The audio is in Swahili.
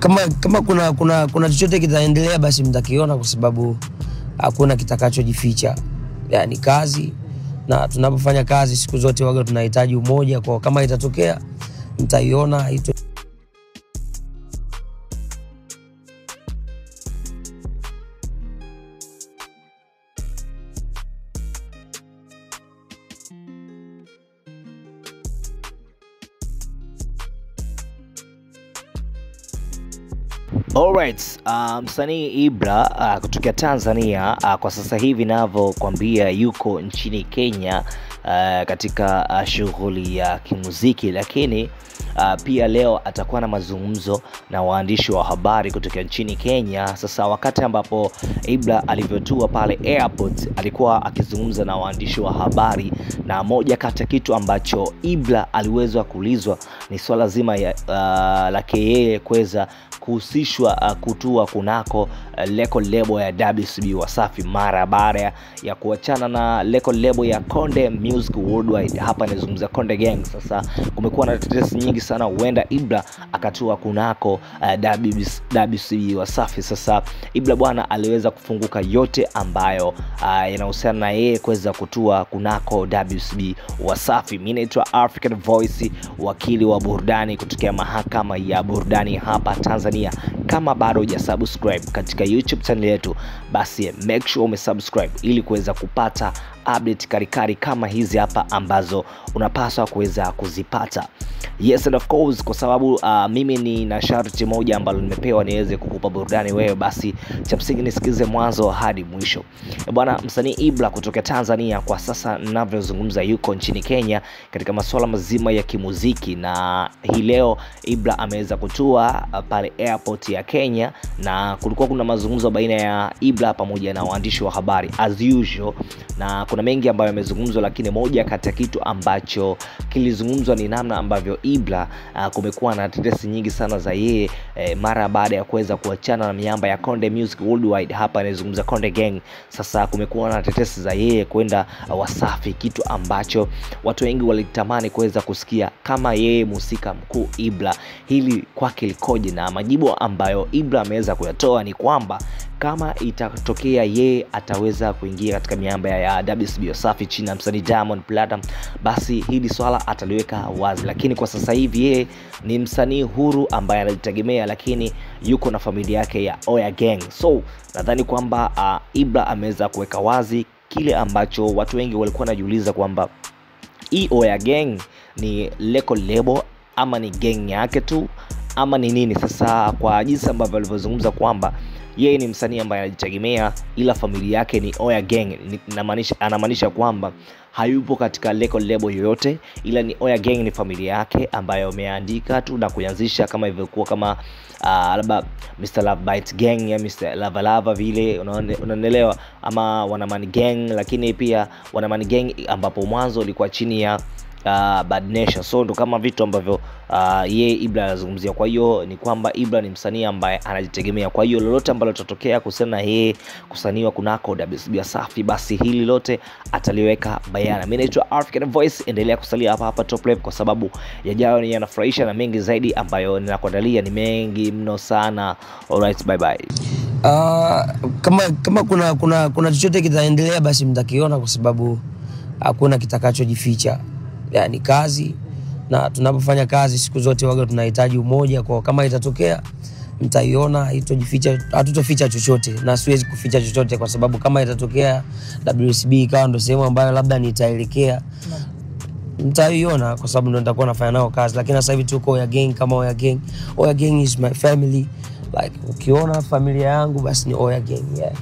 kama kuna chochote kitaendelea basi mtakiona, kwa sababu hakuna kitakachojificha. Yani kazi, na tunapofanya kazi siku zote waga tunahitaji umoja, kwa kama itatokea mtaiona. Alright, msanii Ibra kutoka Tanzania kwa sasa hivi ninavyokuambia yuko nchini Kenya katika shughuli ya kimuziki, lakini pia leo atakuwa na mazungumzo na waandishi wa habari kutoka nchini Kenya. Sasa wakati ambapo Ibra alivyotua pale airport, alikuwa akizungumza na waandishi wa habari, na moja kati ya kitu ambacho Ibra aliweza kuulizwa ni swala zima lake yeye kuweza kuhusishwa kutua kunako record label ya WCB Wasafi mara baada ya kuachana na record label ya Konde Music Worldwide. Hapa nazungumza Konde Gang. Sasa kumekuwa na tetesi nyingi sana huenda Ibra akatua kunako WCB Wasafi. Sasa Ibra bwana aliweza kufunguka yote ambayo yanahusiana na yeye kuweza kutua kunako WCB Wasafi. Mimi naitwa African Voice, wakili wa burudani kutoka mahakama ya burudani hapa Tanzania. Kama bado hujasubscribe katika YouTube channel yetu, basi make sure umesubscribe ili kuweza kupata update karikari kama hizi hapa ambazo unapaswa kuweza kuzipata. Yes, and of course, kwa sababu mimi ni na sharti moja ambalo nimepewa niweze kukupa burudani wewe, basi cha msingi nisikize mwanzo hadi mwisho. Bwana, msanii Ibra kutoka Tanzania kwa sasa ninavyozungumza yuko nchini Kenya katika masuala mazima ya kimuziki, na hii leo Ibra ameweza kutua pale airport ya Kenya, na kulikuwa kuna mazungumzo baina ya Ibra pamoja na waandishi wa habari as usual, na kuna mengi ambayo yamezungumzwa, lakini moja kati ya kitu ambacho kilizungumzwa ni namna ambavyo Ibra kumekuwa na tetesi nyingi sana za yeye mara baada ya kuweza kuachana na miamba ya Konde Music Worldwide. Hapa anazungumza Konde Gang. Sasa kumekuwa na tetesi za yeye kwenda Wasafi, kitu ambacho watu wengi walitamani kuweza kusikia kama yeye mhusika mkuu Ibra hili kwake likoje, na majibu ambayo Ibra ameweza kuyatoa ni kwamba kama itatokea yeye ataweza kuingia katika miamba ya WCB Wasafi chini ya msanii Diamond Platnumz, basi hili swala ataliweka wazi. Lakini kwa sasa hivi yeye ni msanii huru ambaye anajitegemea, lakini yuko na familia yake ya Oya Gang. So nadhani kwamba Ibra ameweza kuweka wazi kile ambacho watu wengi walikuwa wanajiuliza kwamba hii Oya Gang ni record label ama ni gang yake tu ama ni nini. Sasa kwa jinsi ambavyo alivyozungumza kwamba yeye ni msanii ambaye anajitegemea ila familia yake ni Oya Gang, anamaanisha kwamba hayupo katika record label yoyote, ila ni Oya Gang ni familia yake ambayo ameandika tu na kuanzisha kama ilivyokuwa kama labda Mr. Love Bite Gang ya Mr. Lava Lava vile, unaelewa, ama Wanamani Gang. Lakini pia Wanamani Gang ambapo mwanzo ilikuwa chini ya Bad Nation. So ndo kama vitu ambavyo yeye Ibra anazungumzia. Kwa hiyo ni kwamba Ibra ni msanii ambaye anajitegemea. Kwa hiyo lolote ambalo litatokea kuhusiana na yeye kusaniwa kunako WCB Wasafi, basi hili lote ataliweka bayana. Mimi naitwa African Voice, endelea kusalia hapa Top Live kwa sababu yajayo ni yanafurahisha na mengi zaidi ambayo ninakuandalia ni mengi mno sana. Alright, bye bye. Kama kuna chochote kitaendelea basi mtakiona, kwa sababu hakuna kitakachojificha. Yani kazi, na tunapofanya kazi siku zote waga tunahitaji umoja, kwa kama itatokea mtaiona. Hatutoficha chochote na siwezi kuficha chochote, kwa sababu kama itatokea WCB ikawa ndo sehemu ambayo labda nitaelekea, mtaiona kwa sababu ndo nitakuwa nafanya nao kazi. Lakini sasa hivi tuko Oya Gang kama Oya Gang. Oya Gang is my family. Like ukiona familia yangu basi ni Oya Gang, yeah.